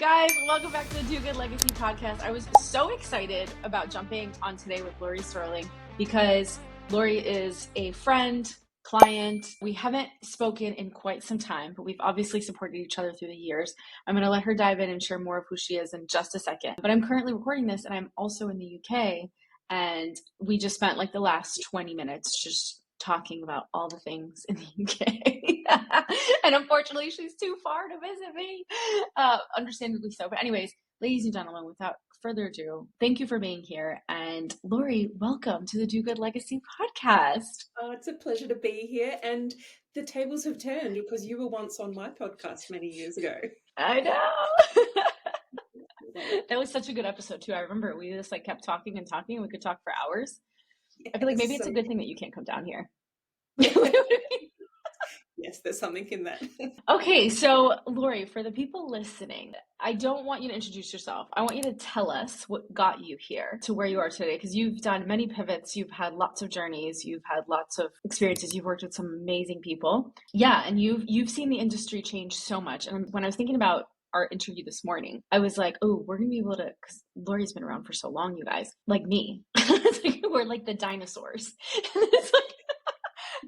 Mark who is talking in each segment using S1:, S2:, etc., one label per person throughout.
S1: Guys, welcome back to the Do Good Legacy podcast. I was so excited about jumping on today with Laurie Stirling because Laurie is a friend, client. We haven't spoken in quite some time, but we've obviously supported each other through the years. I'm going to let her dive in and share more of who she is in just a second. But I'm currently recording this and I'm also in the UK, and we just spent like the last 20 minutes just talking about all the things in the UK. And unfortunately, she's too far to visit me. Understandably so. But anyways, ladies and gentlemen, without further ado, thank you for being here. And Laurie, welcome to the Do Good Legacy podcast.
S2: Oh, it's a pleasure to be here. And the tables have turned because you were once on my podcast many years ago.
S1: I know. That was such a good episode too. I remember we just like kept talking and talking, and we could talk for hours. I feel like maybe it's a good thing that you can't come down here.
S2: Yes, there's something in that.
S1: Okay, so Laurie, for the people listening, I don't want you to introduce yourself. I want you to tell us what got you here to where you are today, because you've done many pivots, you've had lots of journeys, you've had lots of experiences, you've worked with some amazing people. Yeah, and you've seen the industry change so much. And when I was thinking about our interview this morning, I was like, oh, we're gonna be able to, because Laurie's been around for so long, you guys, like me. We're like the dinosaurs.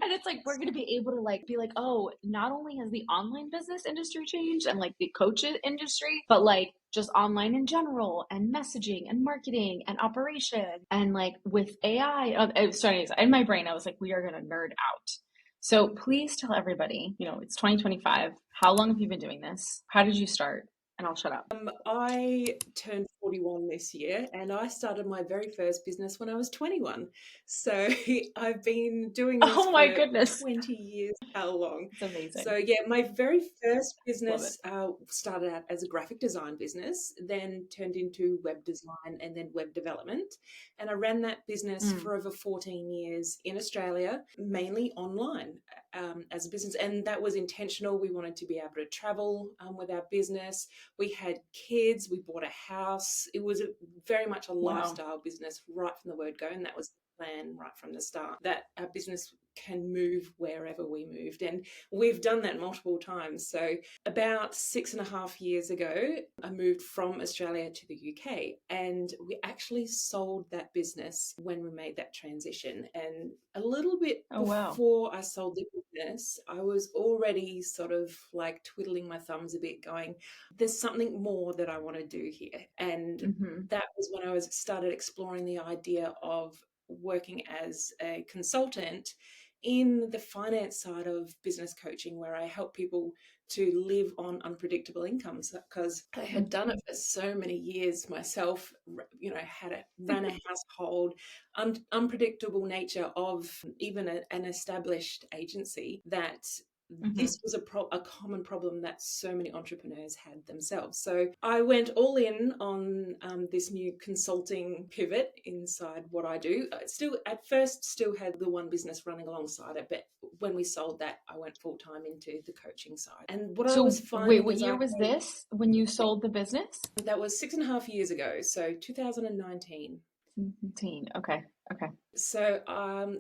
S1: And it's like, we're going to be able to be like, oh, not only has the online business industry changed and like the coach industry, but like just online in general and messaging and marketing and operation and like with AI. Sorry, in my brain, I was like, we are going to nerd out. So please tell everybody, it's 2025. How long have you been doing this? How did you start? And I'll shut up.
S2: I turned 41 this year, and I started my very first business when I was 21. So I've been doing this for
S1: goodness.
S2: 20 years. How long?
S1: It's amazing.
S2: So yeah, my very first business started out as a graphic design business, then turned into web design and then web development. And I ran that business for over 14 years in Australia, mainly online as a business. And that was intentional. We wanted to be able to travel with our business. We had kids, we bought a house. It was very much a lifestyle business right from the word go. And that was the plan right from the start, that our business can move wherever we moved. And we've done that multiple times. So about 6.5 years ago, I moved from Australia to the UK, and we actually sold that business when we made that transition. And a little bit before I sold the business, I was already sort of like twiddling my thumbs a bit, going, there's something more that I want to do here. And that was when I started exploring the idea of working as a consultant in the finance side of business coaching, where I help people to live on unpredictable incomes, because I had done it for so many years myself, ran a household, unpredictable nature of even an established agency, that this was a common problem that so many entrepreneurs had themselves. So I went all in on this new consulting pivot inside what I do. I at first had the one business running alongside it, but when we sold that, I went full time into the coaching side. And what I was finding.
S1: What year was this when you sold the business?
S2: That was 6.5 years ago, so 2019.
S1: Okay.
S2: So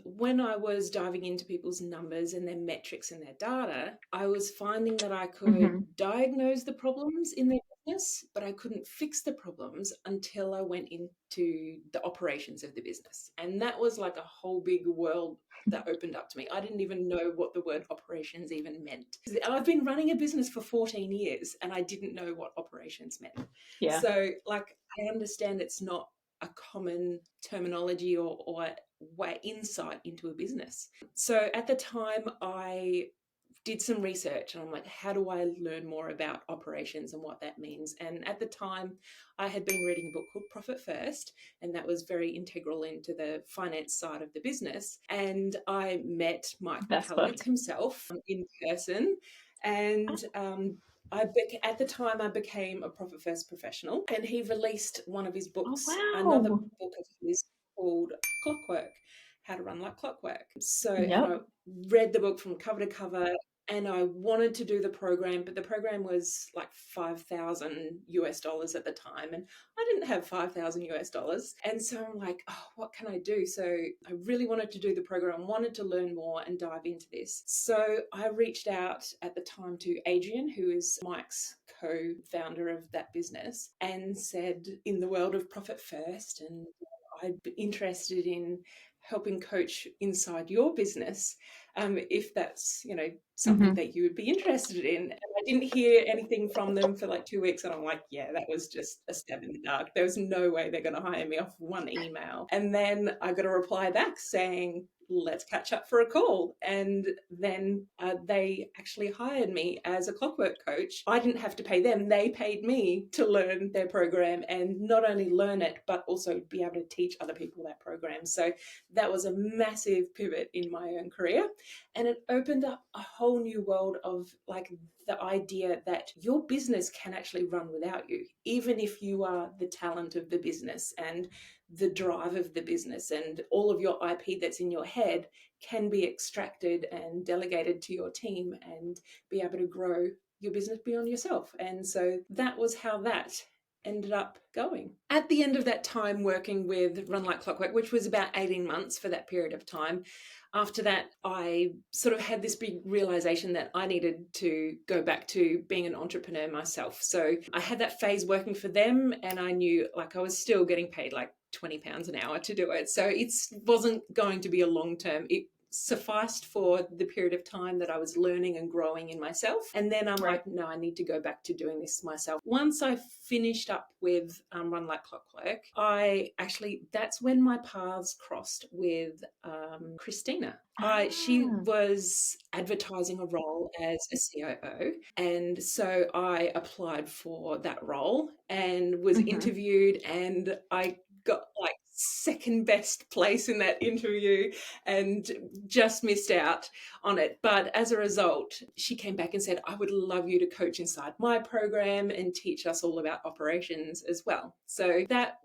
S2: when I was diving into people's numbers and their metrics and their data, I was finding that I could diagnose the problems in their business, but I couldn't fix the problems until I went into the operations of the business. And that was like a whole big world that opened up to me. I didn't even know what the word operations even meant. I've been running a business for 14 years and I didn't know what operations meant. Yeah. So I understand it's not a common terminology or insight into a business. So at the time, I did some research and I'm like, how do I learn more about operations and what that means? And at the time, I had been reading a book called Profit First, and that was very integral into the finance side of the business. And I met Michalowicz himself in person, and at the time, I became a Profit First professional, and he released one of his books, another book of his called Clockwork, How to Run Like Clockwork. So I read the book from cover to cover, and I wanted to do the program, but the program was like $5,000 at the time, and I didn't have $5,000. And so I'm like, oh, what can I do? So I really wanted to do the program, wanted to learn more and dive into this. So I reached out at the time to Adrian, who is Mike's co-founder of that business, and said, in the world of profit first, and I'd be interested in helping coach inside your business, if that's, something that you would be interested in. And I didn't hear anything from them for like 2 weeks, and I'm like, yeah, that was just a stab in the dark. There was no way they're going to hire me off one email. And then I got a reply back saying, let's catch up for a call. And then they actually hired me as a Clockwork coach. I didn't have to pay them. They paid me to learn their program, and not only learn it, but also be able to teach other people that program. So that was a massive pivot in my own career. And it opened up a whole new world of like the idea that your business can actually run without you, even if you are the talent of the business and the drive of the business, and all of your IP that's in your head can be extracted and delegated to your team and be able to grow your business beyond yourself. And so that was how that ended up going. At the end of that time working with Run Like Clockwork, which was about 18 months for that period of time, after that, I sort of had this big realization that I needed to go back to being an entrepreneur myself. So I had that phase working for them, and I knew like I was still getting paid like £20 an hour to do it. So it wasn't going to be a long term. It sufficed for the period of time that I was learning and growing in myself. And then I'm like, no, I need to go back to doing this myself. Once I finished up with Run Like Clockwork, that's when my paths crossed with Christina. She was advertising a role as a COO. And so I applied for that role and was interviewed, and I got like second best place in that interview and just missed out on it. But as a result, she came back and said, I would love you to coach inside my program and teach us all about operations as well. So that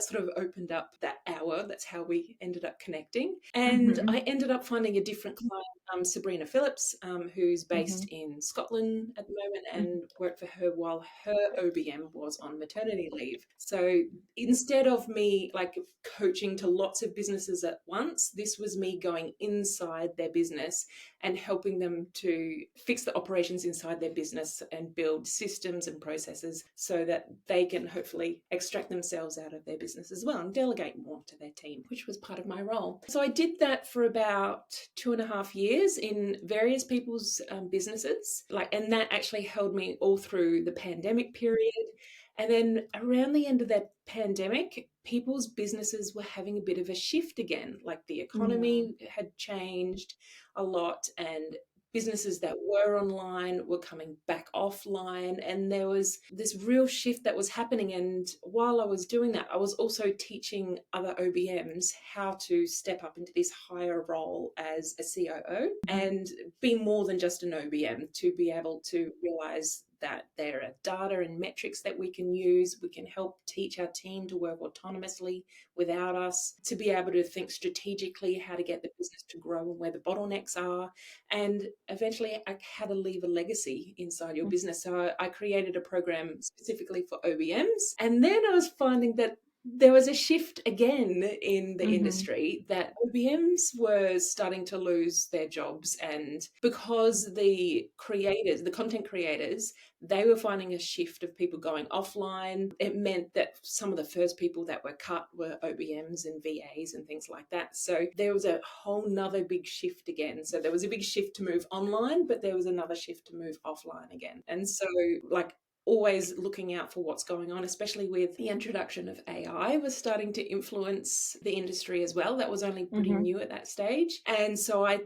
S2: sort of opened up that hour. That's how we ended up connecting. And I ended up finding a different client, Sabrina Phillips, who's based in Scotland at the moment, and worked for her while her OBM was on maternity leave. So instead of me like coaching to lots of businesses at once, this was me going inside their business and helping them to fix the operations inside their business and build systems and processes so that they can hopefully extract themselves out of their business as well and delegate more to their team, which was part of my role. So I did that for about 2.5 years in various people's businesses, and that actually held me all through the pandemic period. And then around the end of that pandemic, people's businesses were having a bit of a shift again. Like the economy had changed a lot, and businesses that were online were coming back offline, and there was this real shift that was happening. And while I was doing that, I was also teaching other OBMs how to step up into this higher role as a COO and be more than just an OBM, to be able to realize that there are data and metrics that we can use. We can help teach our team to work autonomously without us, to be able to think strategically how to get the business to grow and where the bottlenecks are. And eventually how to leave a legacy inside your business. So I created a program specifically for OBMs. And then I was finding that there was a shift again in the industry, that OBMs were starting to lose their jobs. And because the content creators, they were finding a shift of people going offline. It meant that some of the first people that were cut were OBMs and VAs and things like that. So there was a whole nother big shift again. So there was a big shift to move online, but there was another shift to move offline again. And so always looking out for what's going on, especially with the introduction of AI was starting to influence the industry as well. That was only pretty new at that stage. And so I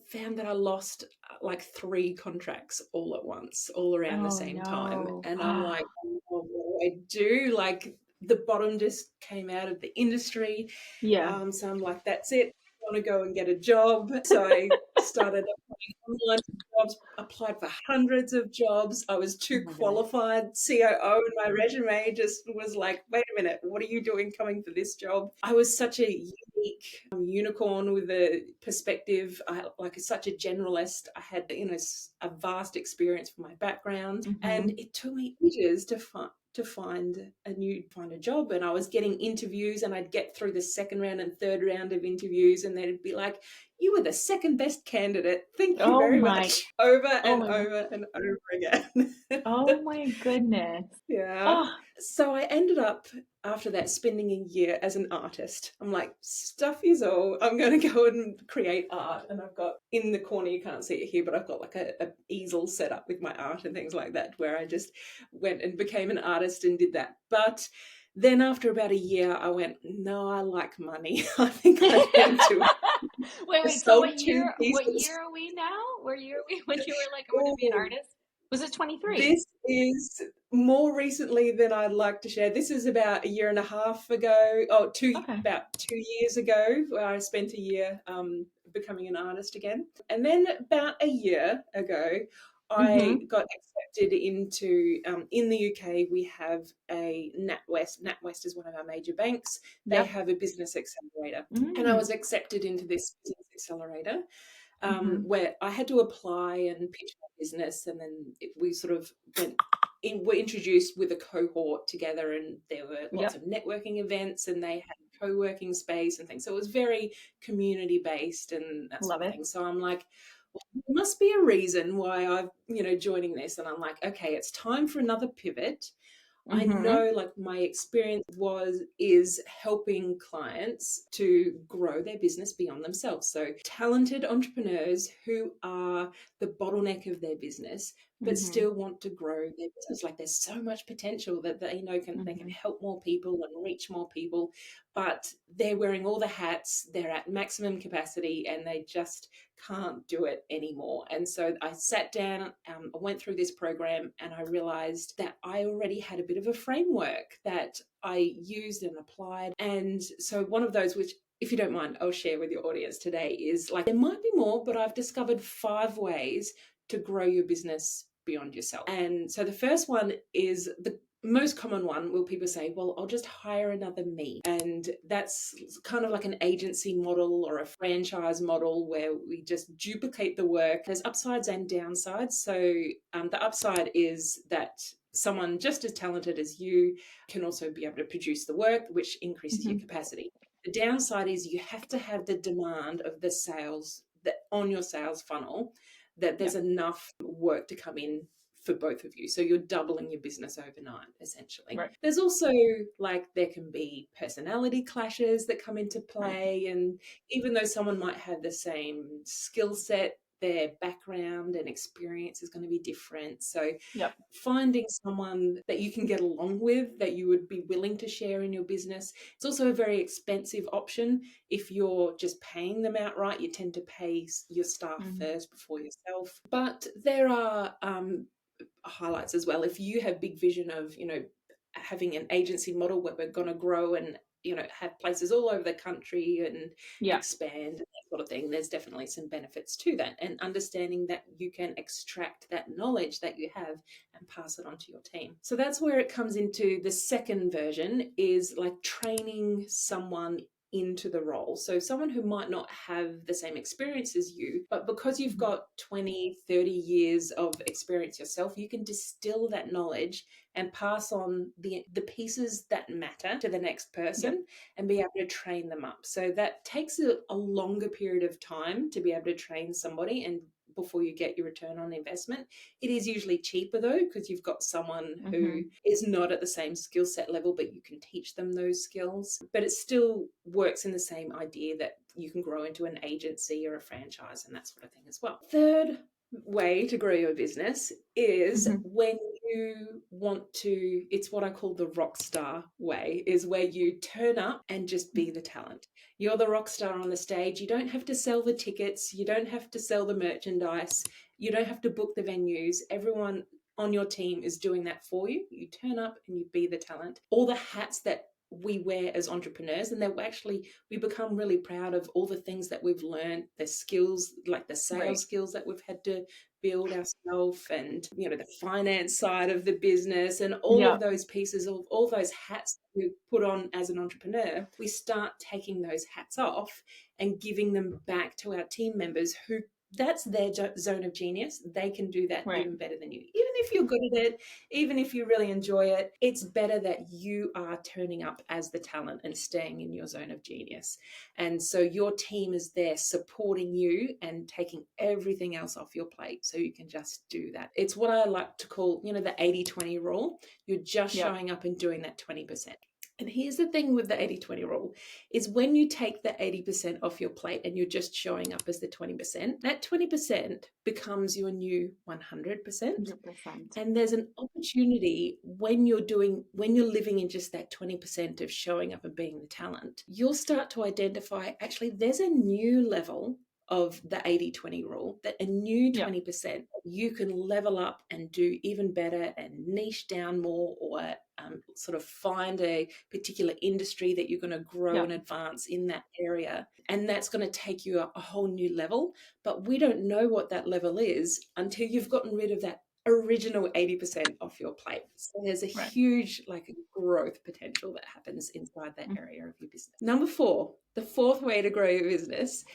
S2: found that I lost like 3 contracts all at once, all around the same time. And I'm like, what do I do? Like the bottom just came out of the industry. So I'm like, that's it. want to go and get a job. So I started applying online for jobs, applied for hundreds of jobs. I was too
S1: Oh my goodness.
S2: qualified. COO in my resume just was like, wait a minute, what are you doing coming for this job? I was such a unique unicorn with a perspective, such a generalist. I had, a vast experience from my background, and it took me ages to find a job. And I was getting interviews, and I'd get through the second round and third round of interviews, and they'd be like, you were the second best candidate, thank you very much, over and over and over again.
S1: Oh my goodness.
S2: Yeah.
S1: Oh.
S2: So I ended up, after that, spending a year as an artist. I'm like, stuff is all. I'm going to go and create art. And I've got, in the corner, you can't see it here, but I've got like a easel set up with my art and things like that, where I just went and became an artist and did that. But then after about a year, I went, no, I like money. I think I need to.
S1: Wait, so what year are we now? Where year are we when you were like, I'm going to be an artist? Was it 23?
S2: This is more recently than I'd like to share. This is about a year and a half ago, about 2 years ago, where I spent a year becoming an artist again. And then about a year ago, I got accepted into, in the UK, we have a NatWest. NatWest is one of our major banks. They have a business accelerator. And I was accepted into this business accelerator. Where I had to apply and pitch my business, and then we sort of were introduced with a cohort together, and there were lots of networking events, and they had co-working space and things. So it was very community-based and that sort of thing. So I'm like, well, there must be a reason why I'm, joining this. And I'm like, okay, it's time for another pivot. I know, like, my experience is helping clients to grow their business beyond themselves. So talented entrepreneurs who are the bottleneck of their business, but still want to grow their business. Like, there's so much potential that they can help more people and reach more people, but they're wearing all the hats, they're at maximum capacity, and they just can't do it anymore. And so I sat down, I went through this program, and I realized that I already had a bit of a framework that I used and applied. And so one of those, which, if you don't mind, I'll share with your audience today, is like, there might be more, but I've discovered 5 ways to grow your business beyond yourself. And so the first one is the most common one, where people say, well, I'll just hire another me. And that's kind of like an agency model or a franchise model, where we just duplicate the work. There's upsides and downsides. So the upside is that someone just as talented as you can also be able to produce the work, which increases your capacity. The downside is you have to have the demand of the sales that on your sales funnel, that there's enough work to come in for both of you. So you're doubling your business overnight, essentially. Right. There's also, like, there can be personality clashes that come into play. And even though someone might have the same skill set, their background and experience is going to be different. So finding someone that you can get along with, that you would be willing to share in your business. It's also a very expensive option. If you're just paying them outright, you tend to pay your staff first before yourself. But there are highlights as well. If you have big vision of, having an agency model where we're going to grow and, have places all over the country and expand and that sort of thing, there's definitely some benefits to that, and understanding that you can extract that knowledge that you have and pass it on to your team. So that's where it comes into the second version, is like training someone into the role. So someone who might not have the same experience as you, but because you've got 20, 30 years of experience yourself, you can distill that knowledge and pass on the pieces that matter to the next person and be able to train them up. So that takes a longer period of time to be able to train somebody, and before you get your return on investment. It is usually cheaper though, because you've got someone who is not at the same skill set level, but you can teach them those skills. But it still works in the same idea that you can grow into an agency or a franchise and that sort of thing as well. Third way to grow your business is when you want to, it's what I call the rock star way, is where you turn up and just be the talent. You're the rock star on the stage. You don't have to sell the tickets. You don't have to sell the merchandise. You don't have to book the venues. Everyone on your team is doing that for you. You turn up and you be the talent. All the hats that we wear as entrepreneurs, and that we become really proud of all the things that we've learned, the skills, like the sales skills that we've had to build ourselves, and the finance side of the business, and all of those pieces of all those hats that we put on as an entrepreneur. We start taking those hats off and giving them back to our team members who that's their zone of genius. They can do that even better than you. Even if you're good at it, even if you really enjoy it, it's better that you are turning up as the talent and staying in your zone of genius. And so your team is there supporting you and taking everything else off your plate so you can just do that. It's what I like to call, the 80-20 rule. You're just showing up and doing that 20%. And here's the thing with the 80-20 rule is when you take the 80% off your plate and you're just showing up as the 20%, that 20% becomes your new 100%. 100%. And there's an opportunity when you're living in just that 20% of showing up and being the talent, you'll start to identify, actually, there's a new level of the 80-20 rule, that a new 20% you can level up and do even better and niche down more, or sort of find a particular industry that you're going to grow and advance in that area. And that's going to take you a whole new level. But we don't know what that level is until you've gotten rid of that original 80% off your plate. So there's a huge growth potential that happens inside that area of your business. Number 4, the fourth way to grow your business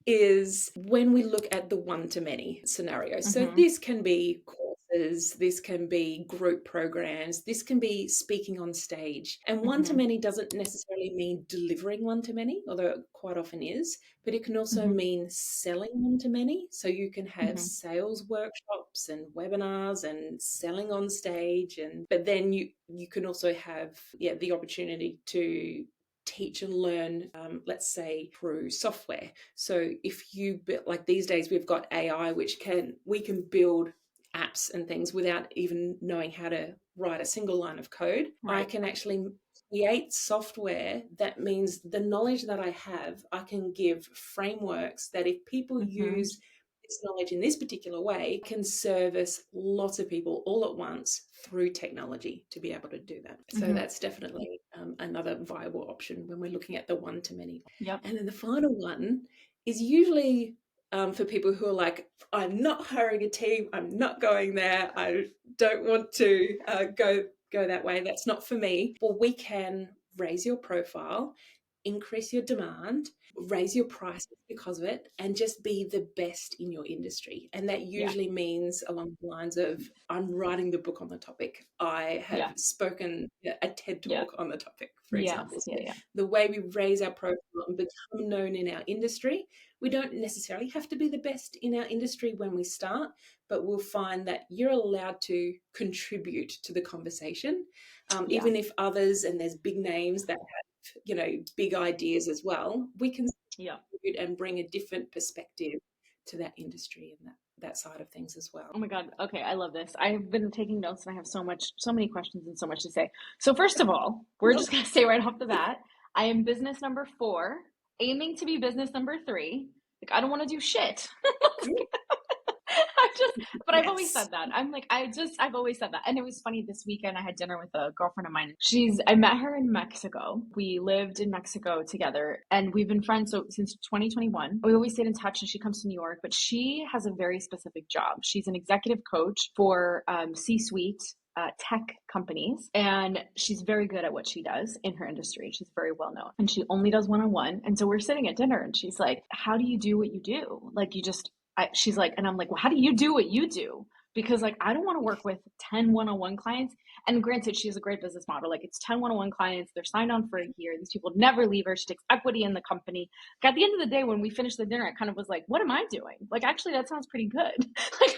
S2: is when we look at the one-to-many scenario. So this can be courses, this can be group programs, this can be speaking on stage. And one-to-many doesn't necessarily mean delivering one-to-many, although it quite often is, but it can also mean selling one-to-many. So you can have sales workshops and webinars and selling on stage, but then you can also have the opportunity to teach and learn, let's say through software. So if you, like these days we've got AI, which we can build apps and things without even knowing how to write a single line of code. I can actually create software that means the knowledge that I have, I can give frameworks that if people use this knowledge in this particular way, can service lots of people all at once through technology to be able to do that. So that's definitely another viable option when we're looking at the one-to-many. And then the final one is usually for people who are like, I'm not hiring a team, I'm not going there, I don't want to go that way, that's not for me. Well, we can raise your profile, increase your demand, raise your prices because of it, and just be the best in your industry. And that usually means along the lines of, I'm writing the book on the topic. I have spoken a TED talk on the topic, for example. So the way we raise our profile and become known in our industry, we don't necessarily have to be the best in our industry when we start, but we'll find that you're allowed to contribute to the conversation, even if others, and there's big names that have big ideas as well, we can contribute and bring a different perspective to that industry and that side of things as well.
S1: Oh my God. Okay. I love this. I've been taking notes and I have so many questions and so much to say. So first of all, we're just going to say right off the bat, I am business number 4, aiming to be business number 3. Like, I don't want to do shit. But I've always said that. I've always said that. And it was funny, this weekend I had dinner with a girlfriend of mine. I met her in Mexico. We lived in Mexico together and we've been friends since 2021. We always stayed in touch, and she comes to New York, but she has a very specific job. She's an executive coach for C-suite tech companies, and she's very good at what she does in her industry. She's very well known, and she only does one-on-one. And so we're sitting at dinner and she's like, how do you do what you do? Like, she's like, and I'm like, well, how do you do what you do? Because like, I don't want to work with 10 one-on-one clients. And granted, she has a great business model. Like, it's 10 one-on-one clients. They're signed on for a year. These people never leave her. She takes equity in the company. Like, at the end of the day, when we finished the dinner, I kind of was like, what am I doing? Like, actually, that sounds pretty good. Like,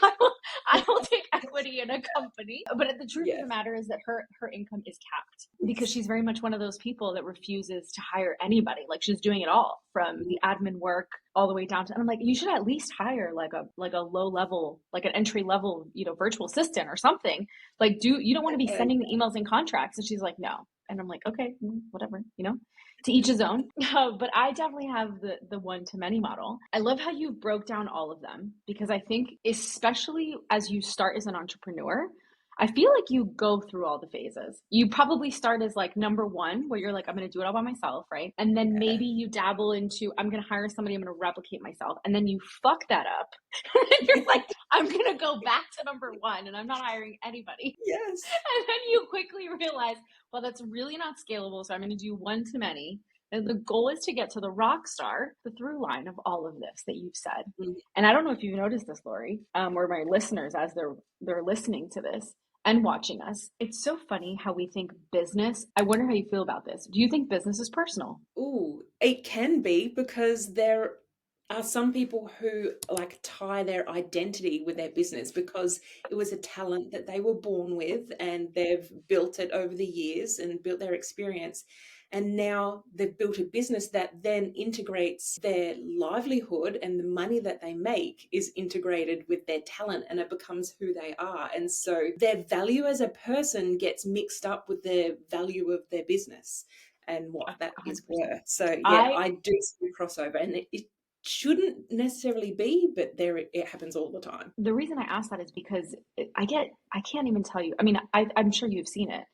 S1: I will take equity in a company. But the truth of the matter is that her income is capped because she's very much one of those people that refuses to hire anybody. Like, she's doing it all, from the admin work all the way down to, and I'm like, you should at least hire like a low level, like an entry level, virtual assistant or something. Like, you don't want to be sending the emails and contracts. And she's like, no. And I'm like, okay, whatever, to each his own. But I definitely have the one-to-many model. I love how you broke down all of them, because I think, especially as you start as an entrepreneur, I feel like you go through all the phases. You probably start as like number one, where you're like, I'm going to do it all by myself, right? And then maybe you dabble into, I'm going to hire somebody, I'm going to replicate myself. And then you fuck that up. And you're like, I'm going to go back to number one and I'm not hiring anybody.
S2: Yes.
S1: And then you quickly realize, well, that's really not scalable. So I'm going to do one to many. And the goal is to get to the rock star, the through line of all of this that you've said.
S2: Mm.
S1: And I don't know if you've noticed this, Laurie, or my listeners as they're listening to this and watching us. It's so funny how we think business. I wonder how you feel about this. Do you think business is personal?
S2: Ooh, it can be, because there are some people who like tie their identity with their business because it was a talent that they were born with and they've built it over the years and built their experience. And now they've built a business that then integrates their livelihood, and the money that they make is integrated with their talent and it becomes who they are. And so their value as a person gets mixed up with the value of their business and what that is
S1: 100%.
S2: worth. So yeah, I do see crossover, and it shouldn't necessarily be, but it happens all the time.
S1: The reason I ask that is because I can't even tell you. I mean, I'm sure you've seen it.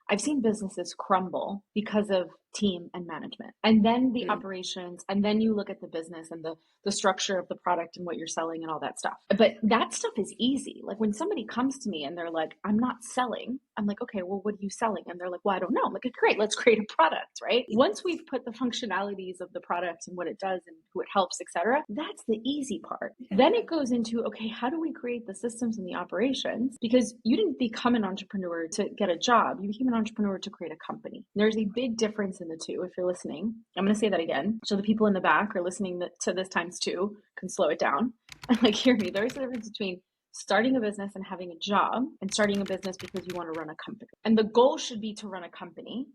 S1: I've seen businesses crumble because of team and management, and then the operations, and then you look at the business and the structure of the product and what you're selling and all that stuff. But that stuff is easy. Like when somebody comes to me and they're like, I'm not selling, I'm like, okay, well, what are you selling? And they're like, well, I don't know. I'm like, great, let's create a product, right? Once we've put the functionalities of the product and what it does and who it helps, etc., that's the easy part. Then it goes into, okay, how do we create the systems and the operations? Because you didn't become an entrepreneur to get a job. You became an entrepreneur to create a company. There's a big difference in the two. If you're listening, I'm going to say that again, so the people in the back are listening to this times two can slow it down and like hear me. There's a difference between starting a business and having a job, and starting a business because you want to run a company. And the goal should be to run a company.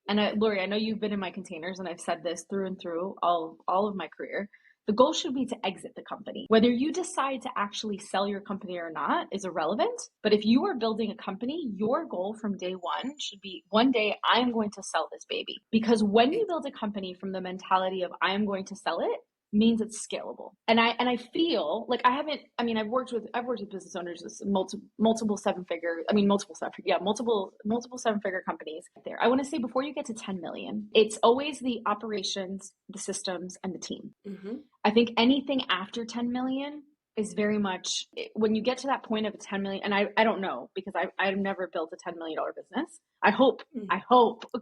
S1: And Laurie, I know you've been in my containers, and I've said this through and through all of my career. The goal should be to exit the company. Whether you decide to actually sell your company or not is irrelevant. But if you are building a company, your goal from day one should be, one day I'm going to sell this baby. Because when you build a company from the mentality of I am going to sell it, means it's scalable. And I feel like I've worked with business owners with multiple seven figure companies there. I want to say, before you get to 10 million, it's always the operations, the systems, and the team.
S2: Mm-hmm.
S1: I think anything after 10 million is very much, when you get to that point of 10 million, and I don't know, because I've never built a $10 million business. I hope,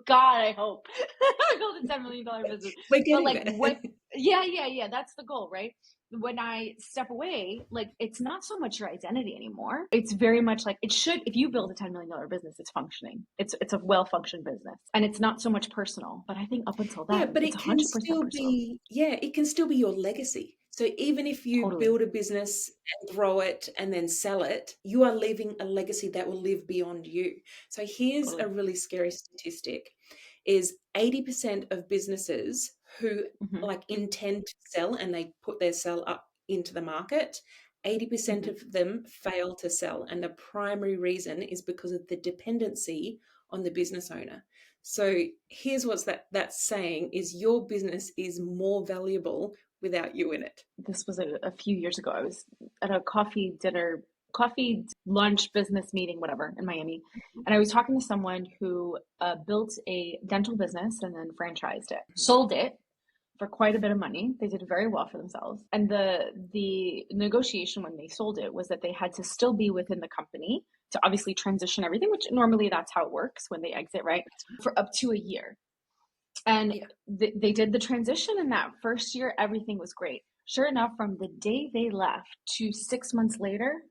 S1: God, I hope I build a $10 million business.
S2: We're getting
S1: but like,
S2: there.
S1: what, yeah, that's the goal, right? When I step away, like, it's not so much your identity anymore. It's very much like, it should, if you build a $10 million business, it's functioning. It's a well-functioned business, and it's not so much personal. But I think up until then,
S2: but
S1: it's
S2: it can
S1: 100%
S2: still
S1: personal.
S2: it can still be your legacy. So even if you
S1: Totally.
S2: build a business and grow it and then sell it, you are leaving a legacy that will live beyond you. So here's a really scary statistic, is 80% of businesses who like intend to sell and they put their sell up into the market, 80% of them fail to sell. And the primary reason is because of the dependency on the business owner. So here's what that's saying, is your business is more valuable without you in it.
S1: This was a few years ago. I was at a coffee lunch business meeting, whatever, in Miami. And I was talking to someone who built a dental business and then franchised it, sold it for quite a bit of money. They did very well for themselves. And the negotiation when they sold it was that they had to still be within the company to obviously transition everything, which normally that's how it works when they exit, right? For up to a year. And they did the transition, and that first year, everything was great. Sure enough, from the day they left to 6 months later,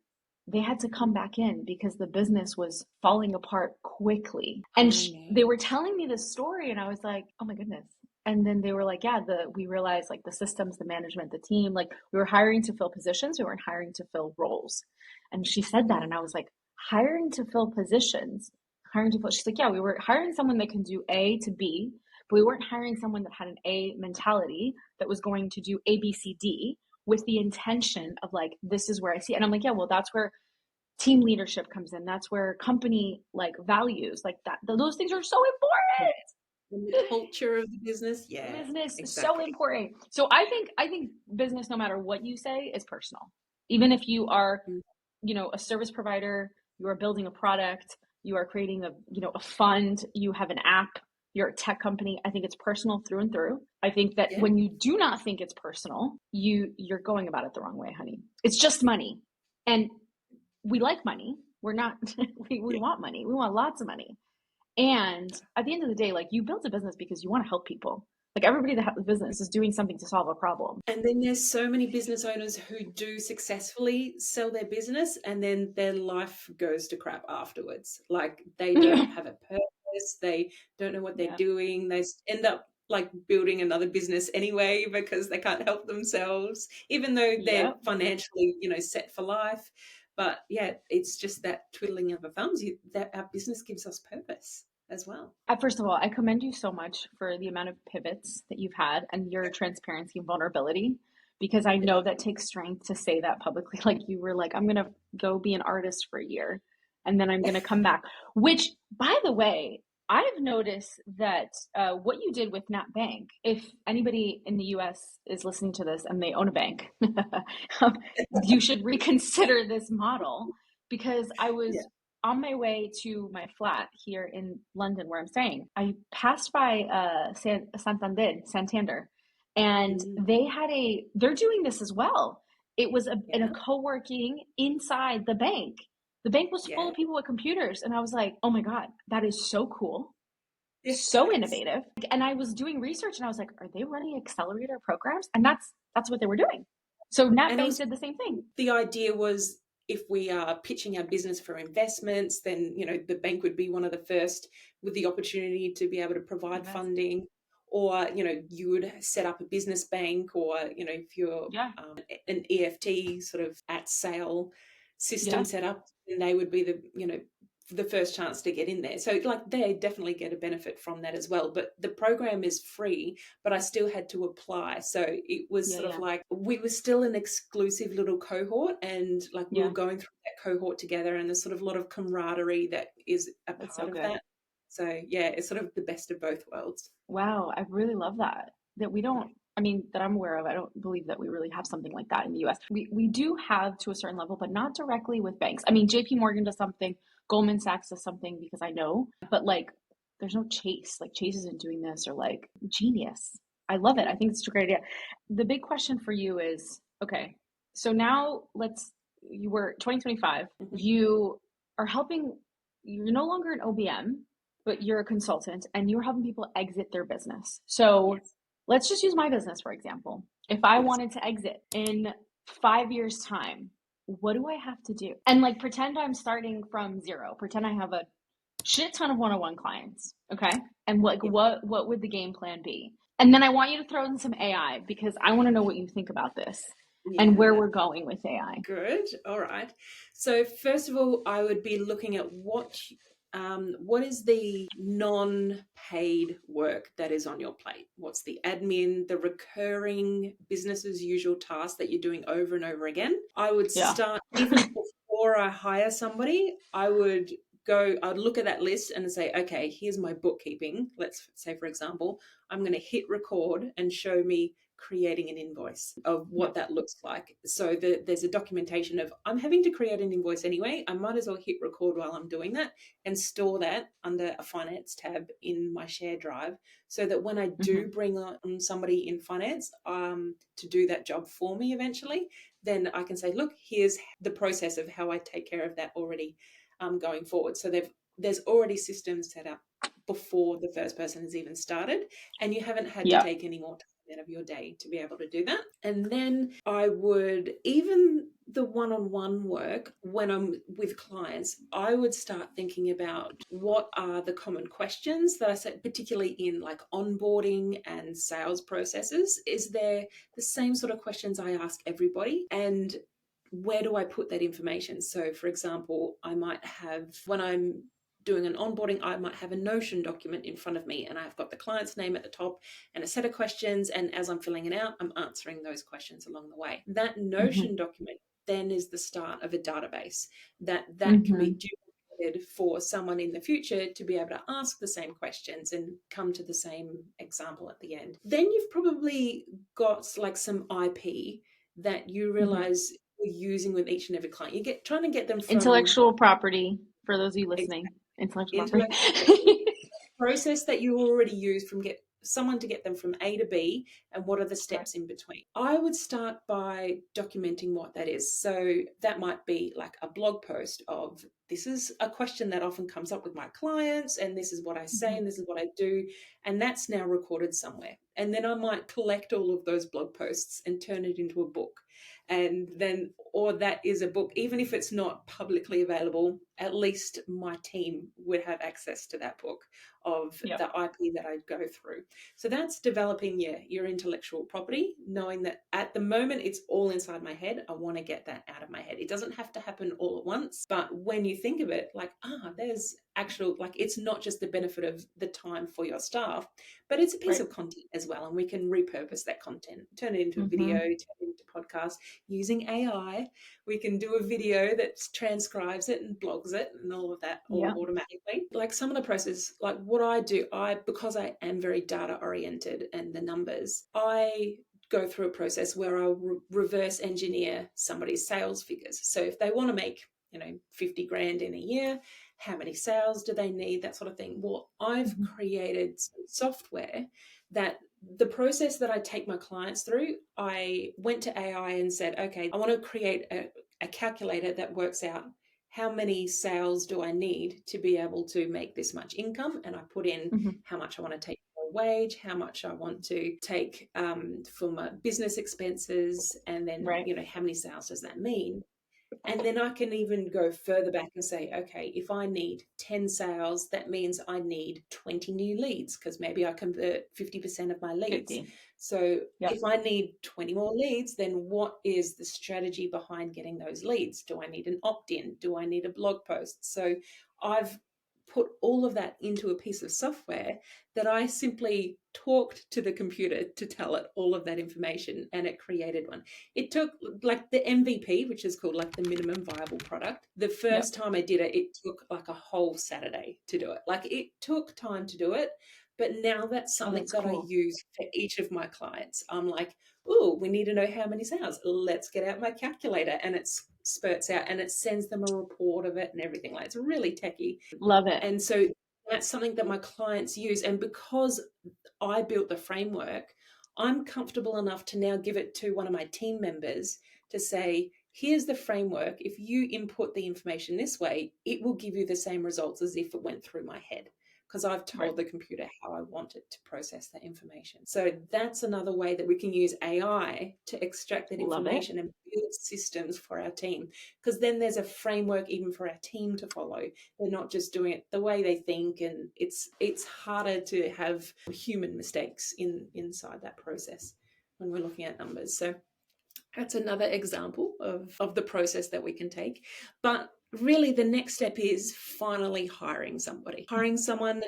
S1: they had to come back in because the business was falling apart quickly. And they were telling me this story, and I was like, oh my goodness. And then they were like, yeah, we realized, like, the systems, the management, the team, like, we were hiring to fill positions. We weren't hiring to fill roles. And she said that, and I was like, hiring to fill positions, she's like, yeah, we were hiring someone that can do A to B, but we weren't hiring someone that had an A mentality that was going to do A, B, C, D with the intention of, like, this is where I see it. And I'm like, yeah, well, that's where team leadership comes in. That's where company, like, values, like that, those things are so important.
S2: The culture of the business,
S1: business is so important. So I think business, no matter what you say, is personal. Even if you are, a service provider you are building a product, you are creating a fund, you have an app, you're a tech company. I think it's personal through and through. I think that
S2: Yeah.
S1: when you do not think it's personal, you're going about it the wrong way, honey. It's just money. And we like money. We're not we
S2: Yeah.
S1: want money. We want lots of money. And at the end of the day, like, you built a business because you want to help people. Like, everybody that has a business is doing something to solve a problem.
S2: And then there's so many business owners who do successfully sell their business and then their life goes to crap afterwards. Like, they don't have a purpose, they don't know what they're
S1: Yeah.
S2: doing, they end up like building another business anyway because they can't help themselves, even though they're
S1: Yep.
S2: financially, set for life. But yeah, it's just that twiddling of the thumbs that our business gives us purpose as well.
S1: First of all, I commend you so much for the amount of pivots that you've had and your transparency and vulnerability, because I know that takes strength to say that publicly. Like, you were like, I'm going to go be an artist for a year and then I'm going to come back, which, by the way, I've noticed that what you did with Nat Bank, if anybody in the US is listening to this and they own a bank, you should reconsider this model, because I
S2: Yeah.
S1: was on my way to my flat here in London where I'm staying. I passed by Santander, and
S2: Mm,
S1: they're doing this as well. It was in a
S2: yeah.
S1: co-working inside the bank. The bank was full
S2: Yeah.
S1: of people with computers, and I was like, oh my God, that is so cool,
S2: Yeah,
S1: so
S2: that is.
S1: innovative. And I was doing research and I was like, are they running accelerator programs? And that's what they were doing. So Nat
S2: And it
S1: Bank
S2: was
S1: did the same thing.
S2: the idea was, if we are pitching our business for investments, then the bank would be one of the first with the opportunity to be able to provide
S1: Invest.
S2: funding, or you would set up a business bank, or if you're
S1: Yeah.
S2: an EFT sort of at sale system
S1: Yeah.
S2: set up, then they would be the first chance to get in there. So like, they definitely get a benefit from that as well. But the program is free, but I still had to apply. So it was
S1: Yeah.
S2: sort of
S1: Yeah.
S2: like, we were still an exclusive little cohort, and like, we were
S1: Yeah.
S2: going through that cohort together, and there's sort of a lot of camaraderie that is a
S1: That's
S2: part
S1: so
S2: of
S1: good.
S2: that. So yeah, it's sort of the best of both worlds.
S1: Wow, I really love that. That we don't, I mean, that I'm aware of, I don't believe that we really have something like that in the US. We do have to a certain level, but not directly with banks. I mean, JP Morgan does something, Goldman Sachs does something, because I know, but like, there's no Chase. Like, Chase isn't doing this, or like, genius. I love it.
S2: Yeah.
S1: I think it's a great idea. The big question for you is, okay, so now you were 2025,
S2: Mhm.
S1: you are helping, you're no longer an OBM, but you're a consultant and you're helping people exit their business. So
S2: Yes.
S1: let's just use my business, for example. If I
S2: Yes.
S1: wanted to exit in 5 years' time, what do I have to do? And like, pretend I'm starting from zero. Pretend I have a shit ton of one-on-one clients. Okay. And like,
S2: Yeah.
S1: what would the game plan be? And then I want you to throw in some AI, because I want to know what you think about this and where
S2: Yeah.
S1: we're going with AI.
S2: Good. All right. So first of all, I would be looking at what is the non-paid work that is on your plate? What's the admin, the recurring business as usual tasks that you're doing over and over again? I would
S1: Yeah.
S2: start, even before I hire somebody, I'd look at that list and say, okay, here's my bookkeeping. Let's say, for example, I'm going to hit record and show me creating an invoice of what
S1: Yep.
S2: that looks like. So there's a documentation of, I'm having to create an invoice anyway. I might as well hit record while I'm doing that and store that under a finance tab in my share drive, so that when I do
S1: Mm-hmm.
S2: bring on somebody in finance to do that job for me eventually, then I can say, look, here's the process of how I take care of that already going forward. So there's already systems set up before the first person has even started, and you haven't had to
S1: Yep.
S2: take any more time out of your day to be able to do that. And then I would, even the one-on-one work, when I'm with clients, I would start thinking about what are the common questions that I said, particularly in like onboarding and sales processes. Is there the same sort of questions I ask everybody? And where do I put that information? So for example, I might have, when I'm doing an onboarding, I might have a Notion document in front of me, and I've got the client's name at the top and a set of questions. And as I'm filling it out, I'm answering those questions along the way. That
S1: Mm-hmm.
S2: Notion document then is the start of a database that can be
S1: Mm-hmm.
S2: duplicated for someone in the future to be able to ask the same questions and come to the same example at the end. Then you've probably got like some IP that you
S1: Mm-hmm.
S2: realize you're using with each and every client. You get trying to get them from
S1: Intellectual property, for those of you listening.
S2: exactly,
S1: Intellectual property.
S2: intellectual property process that you already use from get someone to get them from A to B, and what are the
S1: Right.
S2: steps in between. I would start by documenting what that is. So that might be like a blog post of, this is a question that often comes up with my clients, and this is what I say, and this is what I do, and that's now recorded somewhere. And then I might collect all of those blog posts and turn it into a book. And then, or that is a book, even if it's not publicly available, at least my team would have access to that book of
S1: Yep.
S2: the IP that I'd go through. So that's developing your intellectual property, knowing that at the moment it's all inside my head. I want to get that out of my head. It doesn't have to happen all at once, but when you think of it, like, there's actual, like, it's not just the benefit of the time for your staff, but it's a piece of content as well. And we can repurpose that content, turn it into a video, turn it into podcast using AI. We can do a video that transcribes it and blogs it and all of that all automatically. Like some of the process, like what I do, because I am very data oriented and the numbers, I go through a process where I'll reverse engineer somebody's sales figures. So if they want to make, 50 grand in a year, how many sales do they need, that sort of thing. Well, I've created software that the process that I take my clients through, I went to AI and said, okay, I want to create a calculator that works out how many sales do I need to be able to make this much income. And I put in how much I want to take for a wage, how much I want to take for my business expenses, and then, how many sales does that mean? And then I can even go further back and say, okay, if I need 10 sales, that means I need 20 new leads, because maybe I convert 50% of my leads.
S1: 50.
S2: So if I need 20 more leads, then what is the strategy behind getting those leads? Do I need an opt-in? Do I need a blog post? So I've put all of that into a piece of software that I simply talked to the computer to tell it all of that information, and it created one. It took, like, the MVP, which is called like the minimum viable product. The first time I did it, it took like a whole Saturday to do it. Like, it took time to do it, but now that's something that I use for each of my clients. I'm like, oh, we need to know how many sales. Let's get out my calculator, and it spurts out and it sends them a report of it and everything. Like, it's really techie.
S1: Love it.
S2: And so that's something that my clients use. And because I built the framework, I'm comfortable enough to now give it to one of my team members to say, here's the framework. If you input the information this way, it will give you the same results as if it went through my head, because I've told the computer how I want it to process that information. So that's another way that we can use AI to extract that information and build systems for our team, because then there's a framework even for our team to follow. They're not just doing it the way they think, and it's harder to have human mistakes inside that process when we're looking at numbers. So that's another example of the process that we can take. But really, the next step is finally hiring somebody. Hiring someone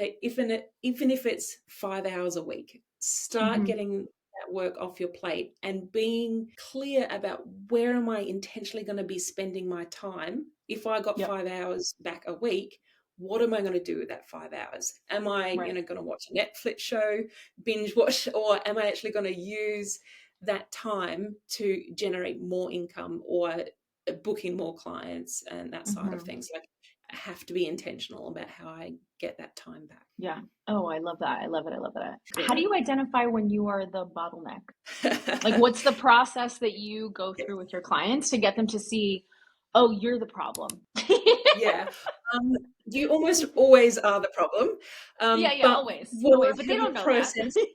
S2: even if it's 5 hours a week, start getting that work off your plate and being clear about where am I intentionally going to be spending my time. If I got 5 hours back a week, what am I going to do with that 5 hours? Am I going to watch a Netflix show, binge watch, or am I actually going to use that time to generate more income or book in more clients and that side of things? Like, I have to be intentional about how I get that time back.
S1: Yeah. Oh, I love that. I love it. I love it. Yeah. How do you identify when you are the bottleneck? Like, what's the process that you go through with your clients to get them to see, oh, you're the problem?
S2: Yeah. You almost always are the problem.
S1: But always. But they don't know that.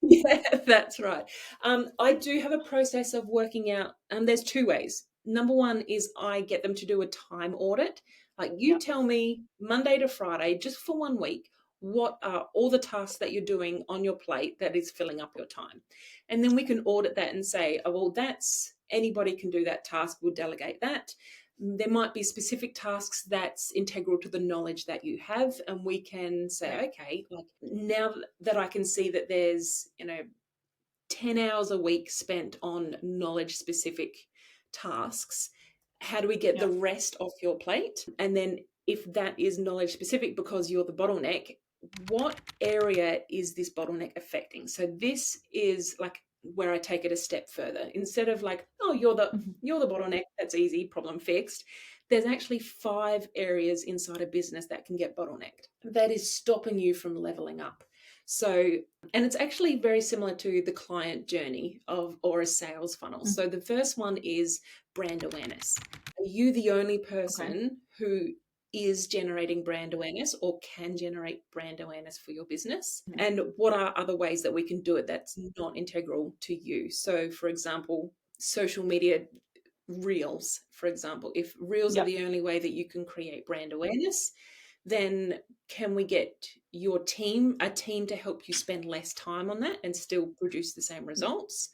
S2: Yeah, that's right. I do have a process of working out, there's two ways. Number one is I get them to do a time audit. Like, you tell me Monday to Friday, just for 1 week, what are all the tasks that you're doing on your plate that is filling up your time? And then we can audit that and say, oh, well, that's, anybody can do that task, we'll delegate that. There might be specific tasks that's integral to the knowledge that you have, and we can say, okay, like, now that I can see that there's 10 hours a week spent on knowledge specific tasks, how do we get the rest off your plate? And then if that is knowledge specific because you're the bottleneck, what area is this bottleneck affecting? So this is like where I take it a step further. Instead of like, oh, you're the bottleneck, that's easy, problem fixed. There's actually 5 areas inside a business that can get bottlenecked. That is stopping you from leveling up. So, and it's actually very similar to the client journey or a sales funnel. So the first one is brand awareness. Are you the only person who is generating brand awareness or can generate brand awareness for your business? And what are other ways that we can do it that's not integral to you? So, for example, social media reels, for example. If reels are the only way that you can create brand awareness, then can we get your team, a team to help you spend less time on that and still produce the same results?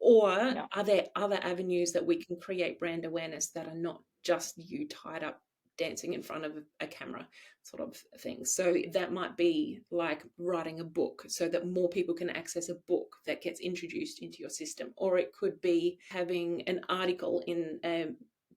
S2: Or are there other avenues that we can create brand awareness that are not just you tied up dancing in front of a camera sort of thing? So that might be like writing a book so that more people can access a book that gets introduced into your system. Or it could be having an article in a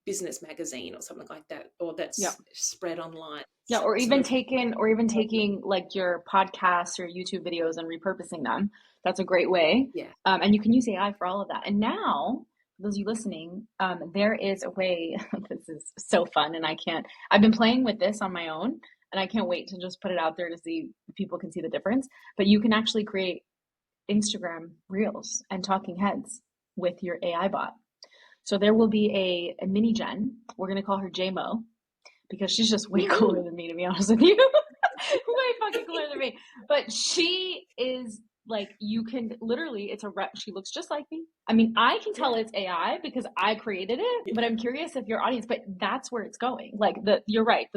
S2: business magazine or something like that, or that's spread online.
S1: Yeah, or even taking like your podcasts or YouTube videos and repurposing them. That's a great way.
S2: Yeah.
S1: And you can use AI for all of that. And now, for those of you listening, there is a way. This is so fun, and I've been playing with this on my own, and I can't wait to just put it out there to see if people can see the difference. But you can actually create Instagram reels and talking heads with your AI bot. So there will be a mini Jen. We're going to call her JMO because she's just way cooler than me, to be honest with you. Way fucking cooler than me. But she is like, you can literally, it's a rep. She looks just like me. I mean, I can tell it's AI because I created it, but I'm curious if your audience, but that's where it's going. Like you're right.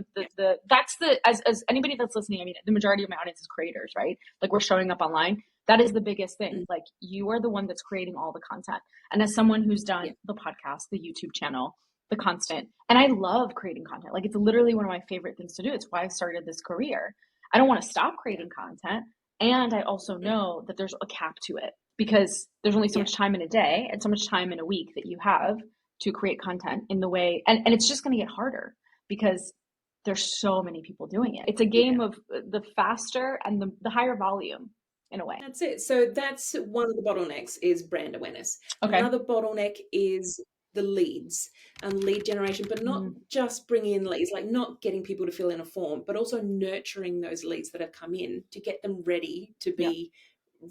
S1: As anybody that's listening, I mean, the majority of my audience is creators, right? Like we're showing up online. That is the biggest thing. Like you are the one that's creating all the content. And as someone who's done the podcast, the YouTube channel, the constant, and I love creating content. Like it's literally one of my favorite things to do. It's why I started this career. I don't want to stop creating content. And I also know that there's a cap to it because there's only so much time in a day and so much time in a week that you have to create content in the way. And it's just going to get harder because there's so many people doing it. It's a game of the faster and the higher volume. In a way.
S2: That's it. So that's one of the bottlenecks is brand awareness. Another bottleneck is the leads and lead generation, but not just bringing in leads, like not getting people to fill in a form, but also nurturing those leads that have come in to get them ready to be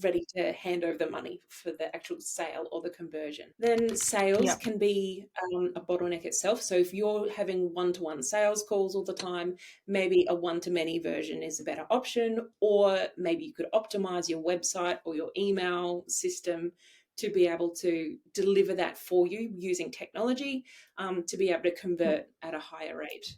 S2: ready to hand over the money for the actual sale or the conversion. Then sales can be a bottleneck itself. So if you're having one-to-one sales calls all the time, maybe a one-to-many version is a better option, or maybe you could optimize your website or your email system to be able to deliver that for you using technology to be able to convert at a higher rate.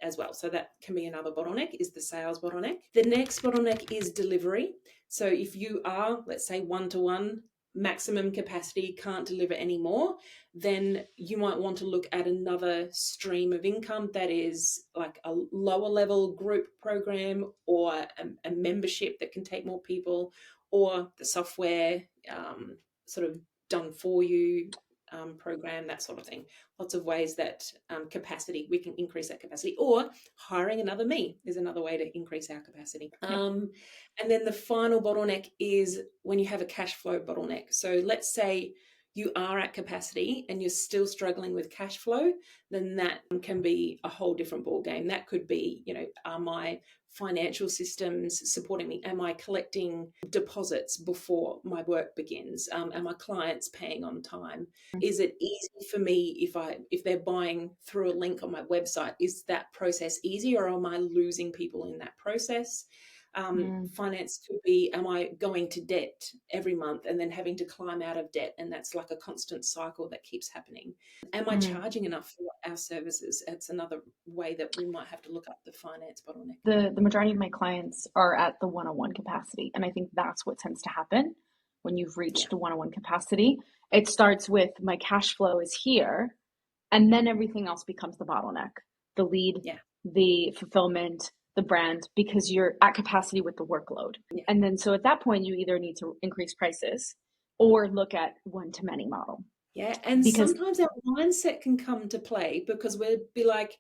S2: As well. So that can be another bottleneck, is the sales bottleneck. The next bottleneck is delivery. So if you are, let's say, one-to-one, maximum capacity, can't deliver anymore, then you might want to look at another stream of income that is like a lower level group program or a membership that can take more people, or the software sort of done for you program, that sort of thing. Lots of ways that capacity, we can increase that capacity, or hiring another me is another way to increase our capacity. And then the final bottleneck is when you have a cash flow bottleneck. So let's say you are at capacity and you're still struggling with cash flow, then that can be a whole different ball game. That could be, are my financial systems supporting me? Am I collecting deposits before my work begins? Are my clients paying on time? Is it easy for me if they're buying through a link on my website? Is that process easy, or am I losing people in that process? Finance could be, am I going to debt every month and then having to climb out of debt? And that's like a constant cycle that keeps happening. Am I charging enough for our services? It's another way that we might have to look up the finance bottleneck.
S1: The majority of my clients are at the one-on-one capacity. And I think that's what tends to happen when you've reached the one-on-one capacity. It starts with my cash flow is here, and then everything else becomes the bottleneck, the lead, the fulfillment, the brand, because you're at capacity with the workload. And then so at that point, you either need to increase prices or look at one-to-many model.
S2: Yeah, and sometimes our mindset can come to play because we'll be like,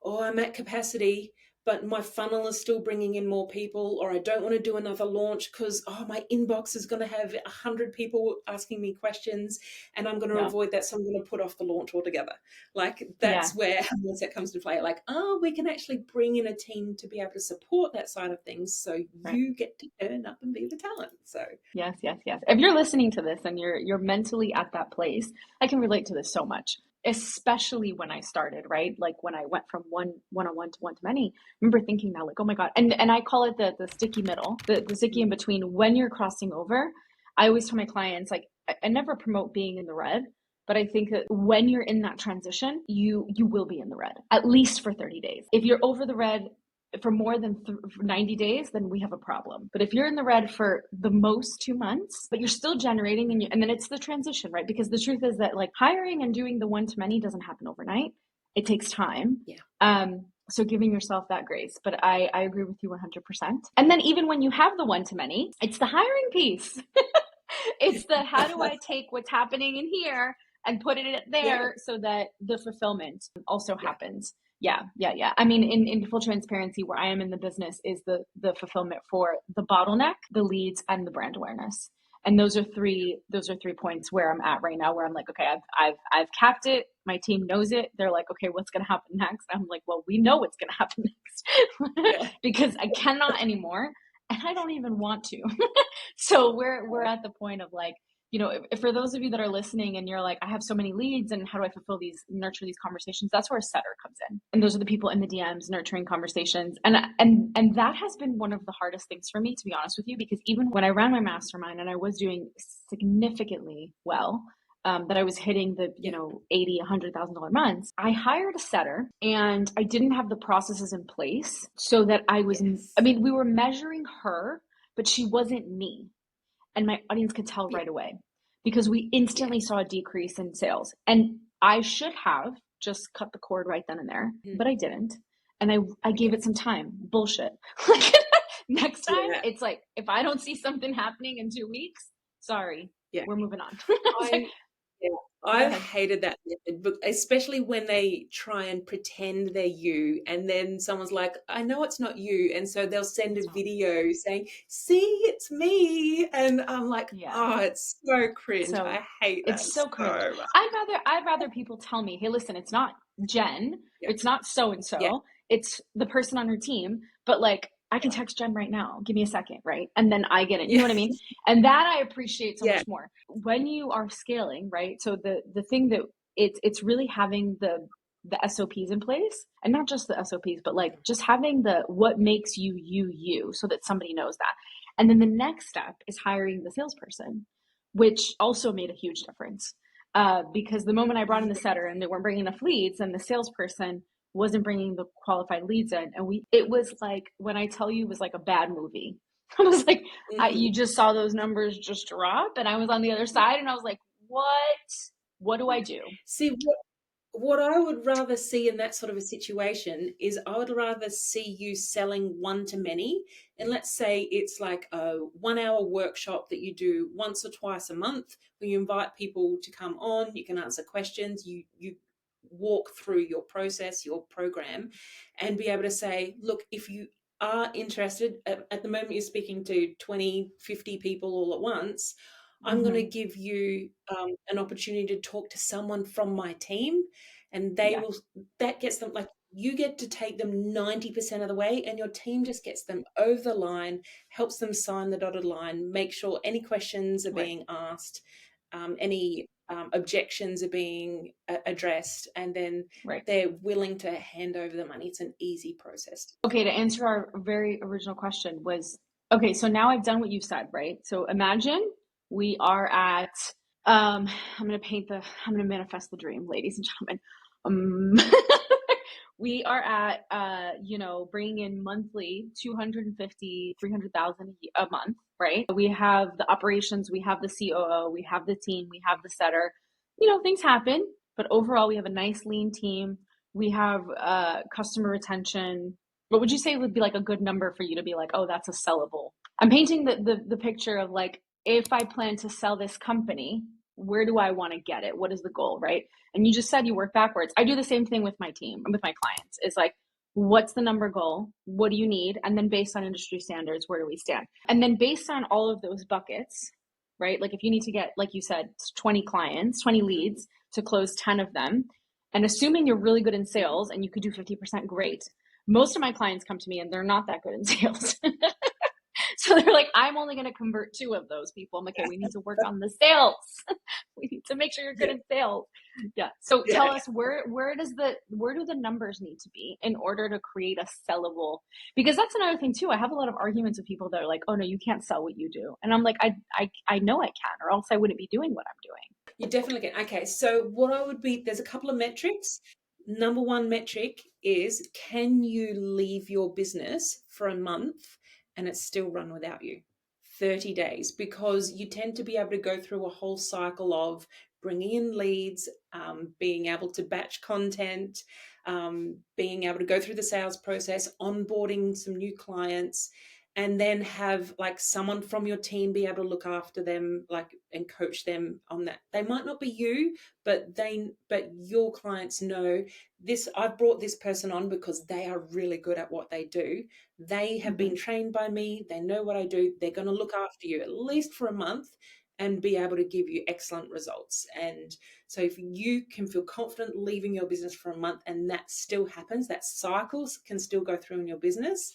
S2: oh, I'm at capacity, but my funnel is still bringing in more people, or I don't want to do another launch because, my inbox is going to have 100 people asking me questions and I'm going to
S1: Yeah.
S2: avoid that. So I'm going to put off the launch altogether. Like,
S1: Yeah.
S2: that's where mindset comes to play. Like, we can actually bring in a team to be able to support that side of things. So
S1: Right.
S2: you get to turn up and be the talent. So
S1: Yes, yes, yes. If you're listening to this and you're mentally at that place, I can relate to this so much, especially when I started, right? Like when I went from one-on-one to one-to-many, I remember thinking that like, oh my God. And I call it the sticky middle, the sticky in between when you're crossing over. I always tell my clients, like, I never promote being in the red, but I think that when you're in that transition, you will be in the red, at least for 30 days. If you're over the red for more than 90 days, then we have a problem. But if you're in the red for the most 2 months, but you're still generating, and then it's the transition, right? Because the truth is that like hiring and doing the one-to-many doesn't happen overnight. It takes time.
S2: Yeah.
S1: So giving yourself that grace. But I agree with you 100%. And then even when you have the one-to-many, it's the hiring piece. It's the how do I take what's happening in here and put it there so that the fulfillment also happens. Yeah. I mean, in full transparency, where I am in the business is the fulfillment for the bottleneck, the leads, and the brand awareness. And those are three points where I'm at right now, where I'm like, okay, I've capped it. My team knows it. They're like, okay, what's going to happen next? I'm like, well, we know what's going to happen next because I cannot anymore. And I don't even want to. So we're at the point of like, you know, if for those of you that are listening and you're like, I have so many leads and how do I nurture these conversations? That's where a setter comes in. And those are the people in the DMs nurturing conversations. And that has been one of the hardest things for me, to be honest with you, because even when I ran my mastermind and I was doing significantly well, that I was hitting the, $80,000, $100,000 months, I hired a setter and I didn't have the processes in place so that we were measuring her, but she wasn't me. And my audience could tell right away because we instantly saw a decrease in sales. And I should have just cut the cord right then and there, but I didn't. And I gave it some time. Bullshit. Next time, it's like, if I don't see something happening in 2 weeks, sorry, we're moving on.
S2: I've hated that method, but especially when they try and pretend they're you, and then someone's like, I know it's not you. And so they'll send a video saying, see, it's me. And I'm like, it's so cringe.
S1: So,
S2: I hate that.
S1: It's so cringe. I'd rather people tell me, hey, listen, it's not Jen. It's not so-and-so. It's the person on her team. But like, I can text Jen right now. Give me a second, right? And then I get it. You know what I mean? And that I appreciate so much more. When you are scaling, right? So the thing that it's really having the SOPs in place, and not just the SOPs, but like just having what makes you, so that somebody knows that. And then the next step is hiring the salesperson, which also made a huge difference. Because the moment I brought in the setter and they weren't bringing enough leads, and the salesperson wasn't bringing the qualified leads in, and it was like, when I tell you, it was like a bad movie. I was like, you just saw those numbers just drop, and I was on the other side, and I was like, what do I do?
S2: See, what I would rather see in that sort of a situation is I would rather see you selling one-to-many. And let's say it's like a 1-hour workshop that you do once or twice a month, where you invite people to come on, you can answer questions, you walk through your process, your program, and be able to say, look, if you are interested, at the moment you're speaking to 20, 50 people all at once, I'm going to give you an opportunity to talk to someone from my team, and that gets them, like, you get to take them 90% of the way, and your team just gets them over the line, helps them sign the dotted line, make sure any questions are being asked, any objections are being addressed, and then they're willing to hand over the money. It's an easy process.
S1: Okay, to answer our very original question was, okay, so now I've done what you said, right? So imagine we are at, I'm going to manifest the dream, ladies and gentlemen. We are at, bringing in monthly 250, 300,000 a month, right? We have the operations, we have the COO, we have the team, we have the setter. Things happen, but overall we have a nice lean team. We have customer retention. What would you say would be like a good number for you to be like, oh, that's a sellable? I'm painting the picture of like, if I plan to sell this company, where do I want to get it? What is the goal, right? And you just said you work backwards. I do the same thing with my team and with my clients. It's like, What's the number goal? What do you need? And then based on industry standards, where do we stand? And then based on all of those buckets, right? Like if you need to get, like you said, 20 clients, 20 leads to close 10 of them, and assuming you're really good in sales and you could do 50%, great. Most of my clients come to me and they're not that good in sales. So they're like, I'm only going to convert 2 of those people. I'm like, okay, we need to work on the sales. We need to make sure you're good in sales. Yeah. So
S2: Yeah.
S1: tell us where do the numbers need to be in order to create a sellable? Because that's another thing too. I have a lot of arguments with people that are like, oh no, you can't sell what you do. And I'm like, I know I can, or else I wouldn't be doing what I'm doing.
S2: You definitely can. Okay, so what I would be, there's a couple of metrics. Number one metric is, can you leave your business for a month and it's still run without you? 30 days, because you tend to be able to go through a whole cycle of bringing in leads, being able to batch content, being able to go through the sales process, onboarding some new clients, and then have like someone from your team be able to look after them, like, and coach them on that. They might not be you, but your clients know this. I've brought this person on because they are really good at what they do. They have been trained by me. They know what I do. They're going to look after you at least for a month and be able to give you excellent results. And so if you can feel confident leaving your business for a month and that still happens, that cycles can still go through in your business,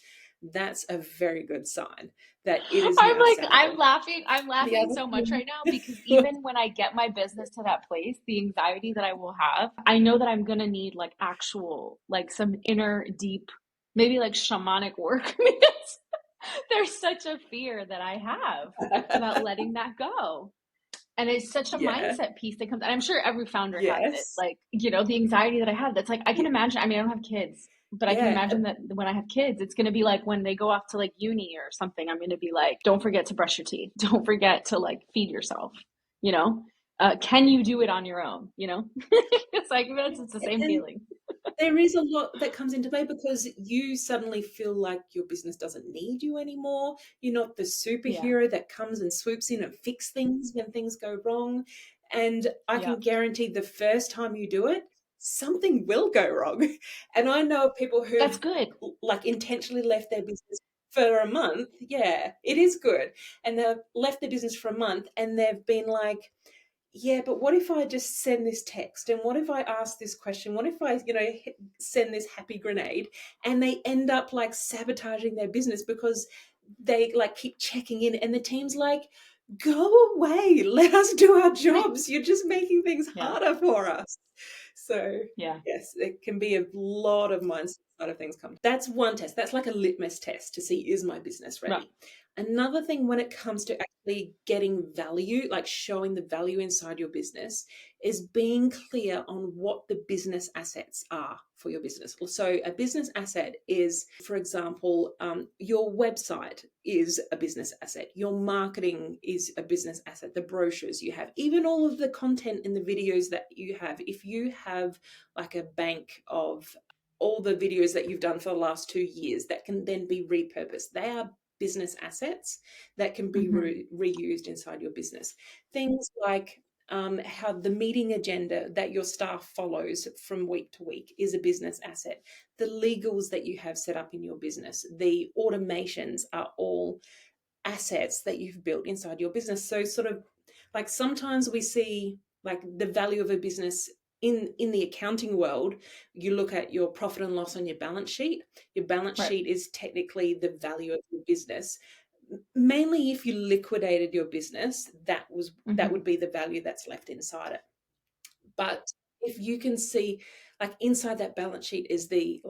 S2: that's a very good sign that it is
S1: I'm
S2: now
S1: like,
S2: sellable.
S1: I'm laughing so much right now because even when I get my business to that place, the anxiety that I will have, I know that I'm gonna need like actual, like some inner deep, maybe like shamanic work because there's such a fear that I have about letting that go. And it's such a
S2: Yeah.
S1: mindset piece that comes, and I'm sure every founder has it.
S2: Yes.
S1: Like, the anxiety that I have, that's like, I can imagine, I mean, I don't have kids, but I can
S2: Yeah.
S1: imagine that when I have kids, it's going to be like when they go off to like uni or something, I'm going to be like, don't forget to brush your teeth. Don't forget to like feed yourself, you know? Can you do it on your own? It's like, it's the same
S2: And
S1: feeling.
S2: there is a lot that comes into play because you suddenly feel like your business doesn't need you anymore. You're not the
S1: Yeah.
S2: superhero that comes and swoops in and fix things when things go wrong. And I
S1: Yeah.
S2: can guarantee the first time you do it, something will go wrong. And I know of people
S1: That's
S2: who've
S1: good.
S2: like intentionally left their business for a month. Yeah, it is good. And they've left their business for a month and they've been like, yeah, but what if I just send this text? And what if I ask this question? What if I, send this happy grenade? And they end up like sabotaging their business because they like keep checking in and the team's like, go away, let us do our jobs. You're just making things
S1: Yeah.
S2: harder for us. So
S1: Yeah.
S2: yes, it can be a lot of mindset side of things come. That's one test. That's like a litmus test to see, is my business
S1: Right.
S2: ready? Another thing when it comes to actually getting value, like showing the value inside your business, is being clear on what the business assets are for your business. So a business asset is, for example, your website is a business asset. Your marketing is a business asset. The brochures you have, even all of the content in the videos that you have. If you have like a bank of all the videos that you've done for the last 2 years that can then be repurposed, they are business assets that can be reused inside your business. Things like how the meeting agenda that your staff follows from week to week is a business asset. The legals that you have set up in your business, the automations are all assets that you've built inside your business. So sort of like sometimes we see like the value of a business in the accounting world. You look at your profit and loss on your balance sheet. Your balance
S1: Right.
S2: sheet is technically the value of your business. Mainly if you liquidated your business, that would be the value that's left inside it. But if you can see, like inside that balance sheet is the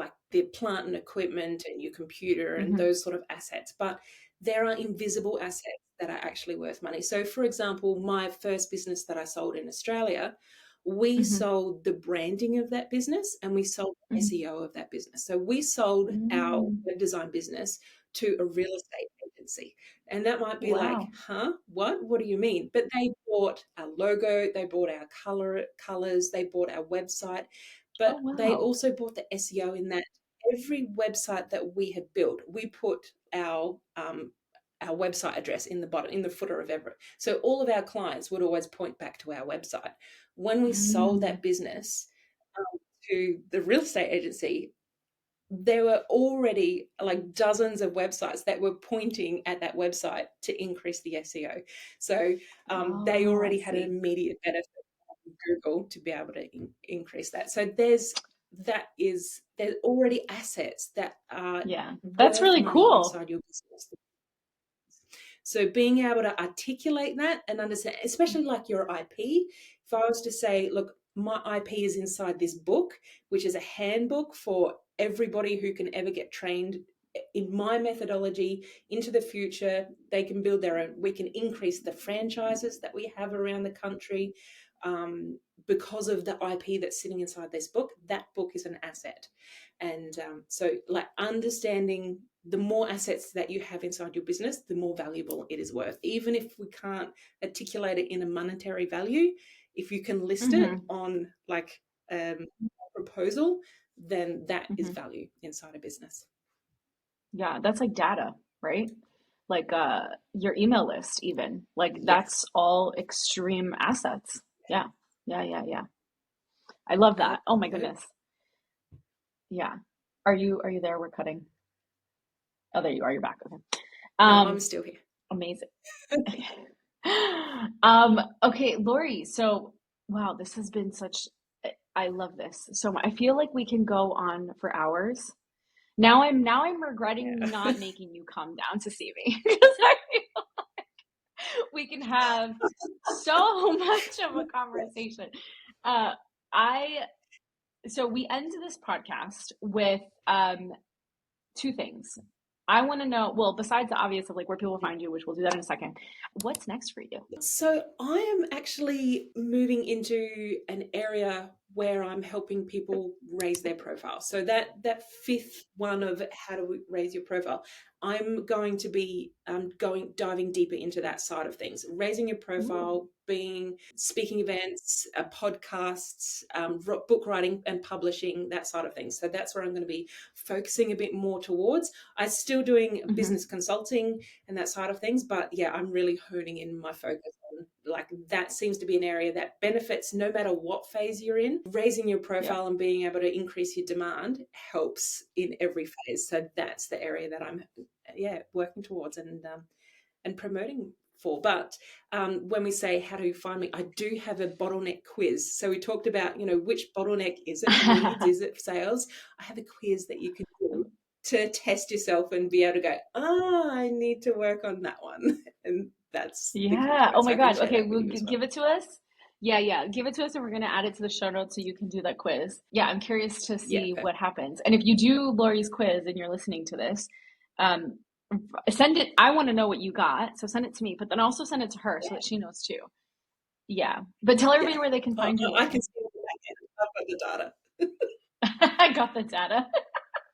S2: plant and equipment and your computer and those sort of assets, but there are invisible assets that are actually worth money. So for example, my first business that I sold in Australia, we sold the branding of that business and we sold the SEO of that business. So we sold our web design business to a real estate agency. And that might be like,
S1: Wow.
S2: huh? What do you mean? But they bought our logo, they bought our colors, they bought our website,
S1: Oh,
S2: but they
S1: wow.
S2: also bought the SEO in that every website that we had built, we put our website address in the bottom, in the footer of every. So all of our clients would always point back to our website. When we sold
S1: Mm.
S2: that business to the real estate agency, there were already like dozens of websites that were pointing at that website to increase the SEO. So they already had an immediate benefit from Google to be able to increase that. So there's already assets that are
S1: that's
S2: worth
S1: really
S2: money
S1: cool
S2: inside your business. So being able to articulate that and understand, especially like your IP, if I was to say, look, my IP is inside this book, which is a handbook for everybody who can ever get trained in my methodology into the future. They can build their own. We can increase the franchises that we have around the country because of the IP that's sitting inside this book. That book is an asset. And so like understanding the more assets that you have inside your business, the more valuable it is worth. Even if we can't articulate it in a monetary value, if you can list it on like a proposal, then that is value inside a business.
S1: Yeah, that's like data, right? Like your email list even. Like that's all extreme assets. Yeah. I love that. Oh my goodness. Yeah. Are you there? We're cutting. Oh, there you are. You're back. Okay.
S2: No, I'm still here.
S1: Amazing. Okay, Laurie. So, wow, this has been I love this so much. I feel like we can go on for hours. Now I'm regretting not making you come down to see me because I feel like we can have so much of a conversation. So we end this podcast with two things. I want to know, well, besides the obvious of like where people find you, which we'll do that in a second, what's next for you?
S2: So I am actually moving into an area where I'm helping people raise their profile. So that fifth one of how do we raise your profile, I'm going to be diving deeper into that side of things, raising your profile, being speaking events, podcasts, book writing and publishing, that side of things. So that's where I'm going to be focusing a bit more towards. I'm still doing business consulting and that side of things, but yeah, I'm really honing in my focus on like that seems to be an area that benefits no matter what phase you're in. Raising your profile and being able to increase your demand helps in every phase. So that's the area that I'm working towards and promoting for. But when we say how do you find me, I do have a bottleneck quiz. So we talked about, which bottleneck is it? Leads, is it sales? I have a quiz that you can do to test yourself and be able to go, I need to work on that one. And that's the key to it.
S1: Oh my
S2: So
S1: God. Okay, we'll give it to us. Yeah. Give it to us and we're going to add it to the show notes so you can do that quiz. Yeah, I'm curious to see what happens. And if you do Laurie's quiz and you're listening to this, send it. I want to know what you got. So send it to me, but then also send it to her so that she knows too. Yeah. But tell everybody where they can find you.
S2: I can see the back end. I've got the
S1: data. I got the data.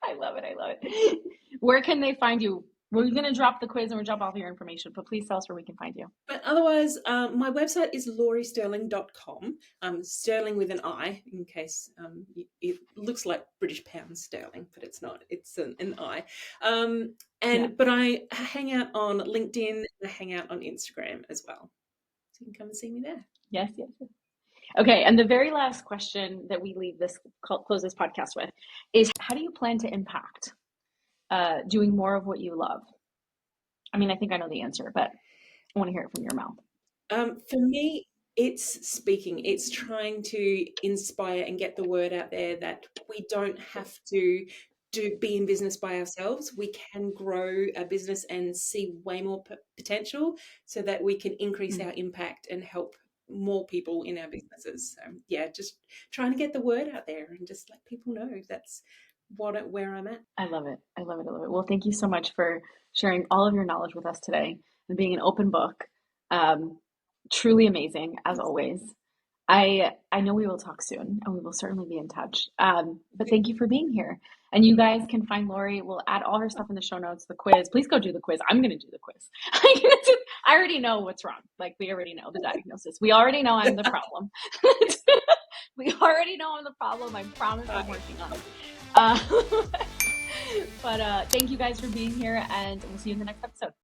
S1: I love it. Where can they find you? We're going to drop the quiz and we'll drop all your information, but please tell us where we can find you.
S2: But otherwise, my website is lauriestirling.com. Sterling with an I, in case it looks like British pound sterling, but it's not. It's an I. But I hang out on LinkedIn and I hang out on Instagram as well. So you can come and see me there.
S1: Yes. Okay, and the very last question that we close this podcast with is, how do you plan to impact doing more of what you love? I mean, I think I know the answer, but I want to hear it from your mouth.
S2: For me, it's speaking. It's trying to inspire and get the word out there that we don't have to be in business by ourselves. We can grow a business and see way more potential so that we can increase our impact and help more people in our businesses. So just trying to get the word out there and just let people know that's where I'm at.
S1: I love it. Well, thank you so much for sharing all of your knowledge with us today and being an open book. Truly amazing as always. I know we will talk soon and we will certainly be in touch. But thank you for being here. And you guys can find Laurie. We'll add all her stuff in the show notes, the quiz. Please go do the quiz. I'm going to do the quiz. I already know what's wrong. Like we already know the diagnosis. We already know I'm the problem. We already know I'm the problem. I promise I'm working on it. But thank you guys for being here and we'll see you in the next episode.